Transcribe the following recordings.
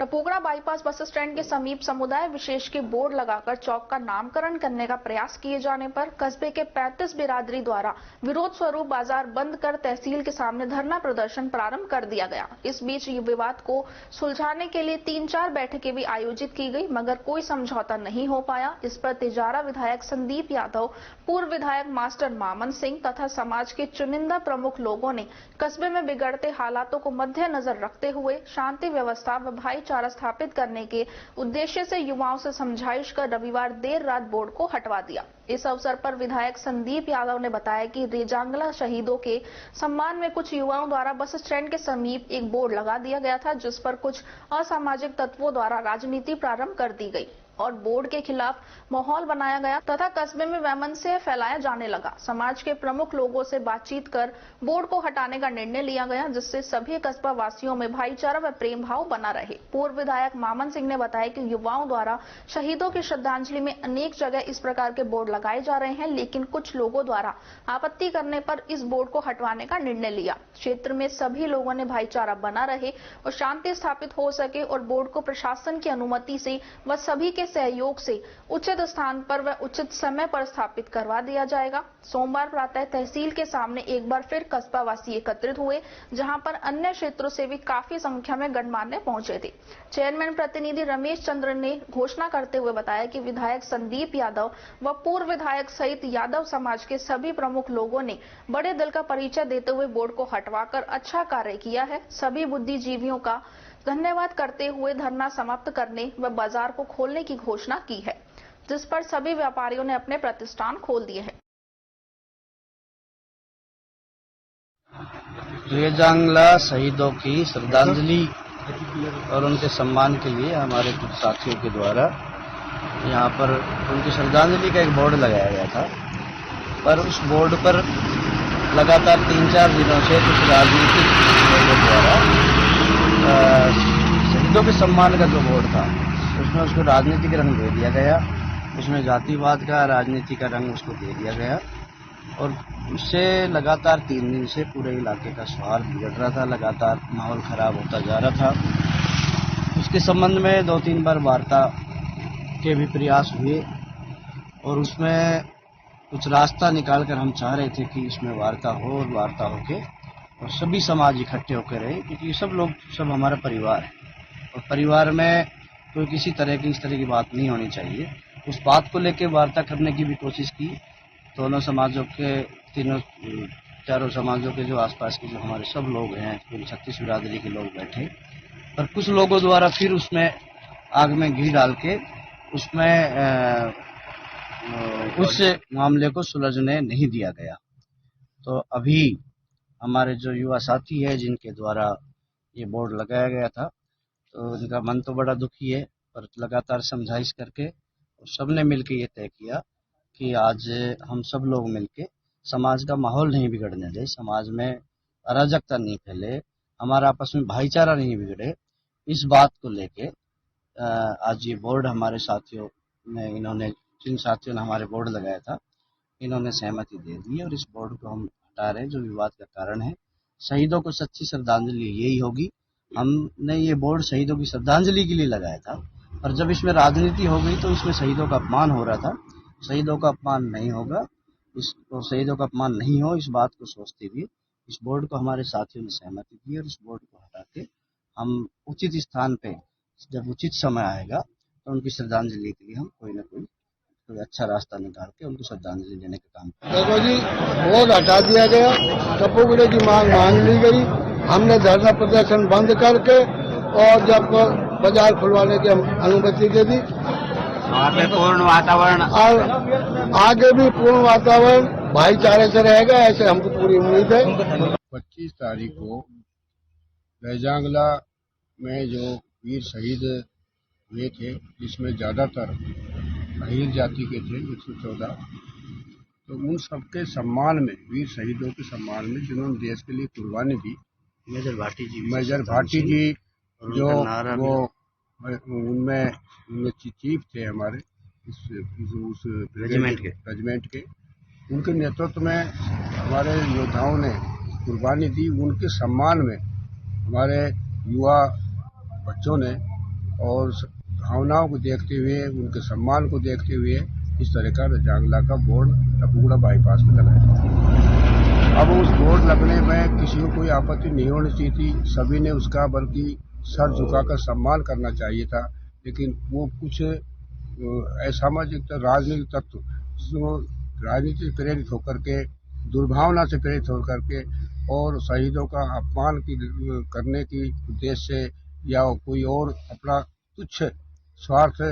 टपोगड़ा bypass bus stand के समीप समुदाय विशेष के बोर्ड लगाकर चौक का नामकरण करने का प्रयास किए जाने पर कस्बे के 35 बिरादरी द्वारा विरोध स्वरूप बाजार बंद कर तहसील के सामने धरना प्रदर्शन प्रारंभ कर दिया गया। इस बीच विवाद को सुलझाने के लिए 3-4 बैठकें भी आयोजित की गई, मगर कोई समझौता नहीं हो पाया। इस पर तिजारा विधायक संदीप यादव, पूर्व विधायक मास्टर मामन सिंह तथा समाज के चुनिंदा प्रमुख लोगों ने कस्बे में बिगड़ते हालातों को मद्देनजर रखते हुए शांति व्यवस्था व भाईचारा स्थापित करने के उद्देश्य से युवाओं से समझाइश कर रविवार देर रात बोर्ड को हटवा दिया। इस अवसर पर विधायक संदीप यादव ने बताया कि रेजांगला शहीदों के सम्मान में कुछ युवाओं द्वारा बस स्टैंड के समीप एक बोर्ड लगा दिया गया था, जिस पर कुछ असामाजिक तत्वों द्वारा राजनीति प्रारंभ कर दी गई और बोर्ड के खिलाफ माहौल बनाया गया तथा कस्बे में वैमनस्य फैलाया जाने लगा। समाज के प्रमुख लोगों से बातचीत कर बोर्ड को हटाने का निर्णय लिया गया, जिससे सभी कस्बा वासियों में भाईचारा व प्रेम भाव बना रहे। पूर्व विधायक मामन सिंह ने बताया कि युवाओं द्वारा शहीदों की श्रद्धांजलि में अनेक जगह इस प्रकार के बोर्ड लगाए जा रहे हैं, लेकिन कुछ लोगों द्वारा आपत्ति करने पर इस बोर्ड को हटवाने का निर्णय लिया। क्षेत्र में सभी लोगों ने भाईचारा बना रहे और शांति स्थापित हो सके और बोर्ड को प्रशासन की अनुमति से व सभी के सहयोग से उचित स्थान पर व उचित समय पर स्थापित करवा दिया जाएगा। सोमवार प्रातः तहसील के सामने एक बार फिर कस्बा वासी एकत्रित हुए, जहां पर अन्य क्षेत्रों से भी काफी संख्या में गणमान्य पहुंचे थे। चेयरमैन प्रतिनिधि रमेश चंद्र ने घोषणा करते हुए बताया कि विधायक संदीप यादव व पूर्व विधायक सहित यादव समाज के सभी प्रमुख लोगों ने बड़े दिल का परिचय देते हुए बोर्ड को हटवाकर अच्छा कार्य किया है। सभी बुद्धिजीवियों का धन्यवाद करते हुए धरना समाप्त करने व बाजार को खोलने की घोषणा की है, जिस पर सभी व्यापारियों ने अपने प्रतिष्ठान खोल दिए हैं। रेजांगला शहीदों की श्रद्धांजलि और उनके सम्मान के लिए हमारे कुछ साथियों के द्वारा यहाँ पर उनकी श्रद्धांजलि का एक बोर्ड लगाया गया था, पर उस बोर्ड पर लगातार 3-4 दिनों से कुछ राजनीतिक लोगों द्वारा शहीदों के सम्मान का जो बोर्ड था उसमें उसको राजनीतिक रंग दे दिया गया, उसमें जातिवाद का राजनीति का रंग उसको दे दिया गया और उससे लगातार 3 दिन से पूरे इलाके का सौहार्द बिगड़ रहा था, लगातार माहौल खराब होता जा रहा था। उसके संबंध में 2-3 बार वार्ता के भी प्रयास हुए और उसमें कुछ रास्ता निकालकर हम चाह रहे थे कि इसमें वार्ता हो और वार्ता होके और सभी समाज इकट्ठे होकर रहे, क्योंकि सब लोग सब हमारा परिवार है और परिवार में कोई किसी तरह की इस तरह की बात नहीं होनी चाहिए। उस बात को लेकर वार्ता करने की भी कोशिश की। दोनों समाजों के 3-4 समाजों के जो आसपास के जो हमारे सब लोग हैं, पूरी 36 बिरादरी के लोग बैठे, पर कुछ लोगों द्वारा फिर उसमें आग में घी डाल के उसमें उस मामले को सुलझने नहीं दिया गया। तो अभी हमारे जो युवा साथी है जिनके द्वारा ये बोर्ड लगाया गया था, तो उनका मन तो बड़ा दुखी है, पर लगातार समझाइश करके सबने मिलकर ये तय किया कि आज हम सब लोग मिलके समाज का माहौल नहीं बिगड़ने दें, समाज में अराजकता नहीं फैले, हमारा आपस में भाईचारा नहीं बिगड़े, इस बात को लेके आज ये बोर्ड हमारे साथियों ने, इन्होंने जिन साथियों ने हमारे बोर्ड लगाया था, इन्होंने सहमति दे दी और इस बोर्ड को हम हटा रहे हैं जो विवाद का कारण है। शहीदों को सच्ची श्रद्धांजलि यही होगी। हमने ये बोर्ड शहीदों की श्रद्धांजलि के लिए लगाया था, और जब इसमें राजनीति हो गई तो इसमें शहीदों का अपमान हो रहा था। शहीदों का अपमान नहीं होगा, इसको शहीदों का अपमान नहीं हो, इस बात को सोचते हुए इस बोर्ड को हमारे साथियों ने सहमति दी और इस बोर्ड को हटा के हम उचित स्थान पे जब उचित समय आएगा तो उनकी श्रद्धांजलि के लिए हम कोई न कोई अच्छा रास्ता निकाल के उनको श्रद्धांजलि देने का काम करेंगे। देखो जी, बोर्ड हटा दिया गया, टपोगड़े की मांग मान ली गई, हमने धरना प्रदर्शन बंद करके और जब बाजार खुलवाने की हम अनुमति दे दी। पूर्ण वातावरण और आगे भी पूर्ण वातावरण भाईचारे से रहेगा, ऐसे हमको पूरी उम्मीद है। 25 तारीख को रेजांगला में जो वीर शहीद हुए थे, जिसमें ज्यादातर अहीर जाति के थे 114, तो उन सबके सम्मान में, वीर शहीदों के सम्मान में जिन्होंने देश के लिए कुर्बानी दी, मेजर भाटी जी जो वो उनमें चीफ थे हमारे उस रेजिमेंट के, उनके नेतृत्व में हमारे योद्धाओं ने कुर्बानी दी। उनके सम्मान में हमारे युवा बच्चों ने और भावनाओं को देखते हुए, उनके सम्मान को देखते हुए इस तरह का रजांगला का बोर्ड टपुगड़ा बाईपास में लगाया। अब उस बोर्ड लगने में किसी को कोई आपत्ति नहीं होनी चाहिए थी, सभी ने उसका बल्कि सर झुकाकर सम्मान करना चाहिए था। लेकिन वो कुछ असामाजिक राजनीतिक तत्व राजनीति से प्रेरित होकर के, दुर्भावना से प्रेरित होकर के और शहीदों का अपमान करने की उद्देश्य से या कोई और अपना तुच्छ स्वार्थ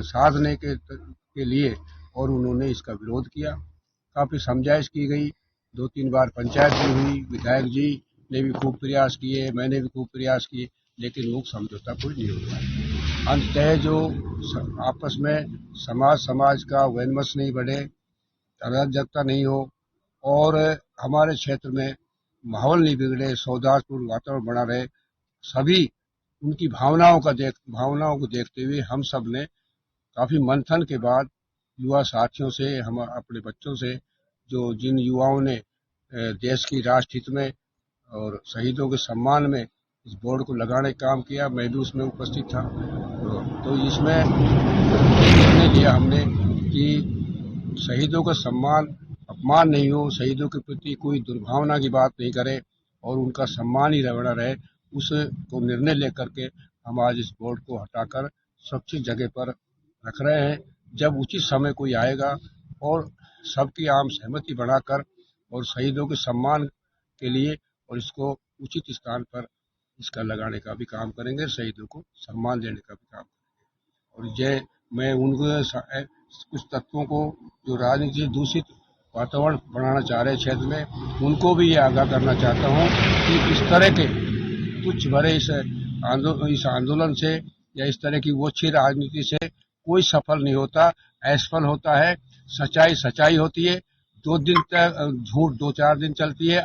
साधने के लिए और उन्होंने इसका विरोध किया। काफी समझाइश की गई, 2-3 बार पंचायत भी हुई, विधायक जी ने भी खूब प्रयास किए, मैंने भी खूब प्रयास किए, लेकिन वो समझौता कोई नहीं हुआ। अंततः जो आपस में समाज का वैमनस्य नहीं बढ़े, अराजकता नहीं हो और हमारे क्षेत्र में माहौल नहीं बिगड़े, सौहार्दपूर्ण वातावरण बना रहे, सभी उनकी भावनाओं को देखते हुए हम सब ने काफी मंथन के बाद युवा साथियों से, हम अपने बच्चों से, जिन युवाओं ने देश की राष्ट्र हित में और शहीदों के सम्मान में इस बोर्ड को लगाने का काम किया, मैं भी उसमें उपस्थित था। तो इसमें निर्णय लिया हमने कि शहीदों का सम्मान अपमान नहीं हो, शहीदों के प्रति कोई दुर्भावना की बात नहीं करे और उनका सम्मान ही बना रहे। उसको निर्णय लेकर के हम आज इस बोर्ड को हटाकर सुरक्षित जगह पर रख रहे हैं। जब उचित समय कोई आएगा और सबकी आम सहमति बनाकर और शहीदों के सम्मान के लिए और इसको उचित स्थान पर इसका लगाने का भी काम करेंगे, शहीदों को सम्मान देने का भी काम करेंगे। और मैं उनको कुछ तत्वों को जो राजनीति दूषित वातावरण बनाना चाह रहे क्षेत्र में, उनको भी ये आगाह करना चाहता हूँ कि इस तरह के तुच्छ भरे इस आंदोलन से या इस तरह की ओछी राजनीति से कोई सफल नहीं होता, असफल होता है। सच्चाई होती है, 2 दिन तक झूठ 2-4 दिन चलती है।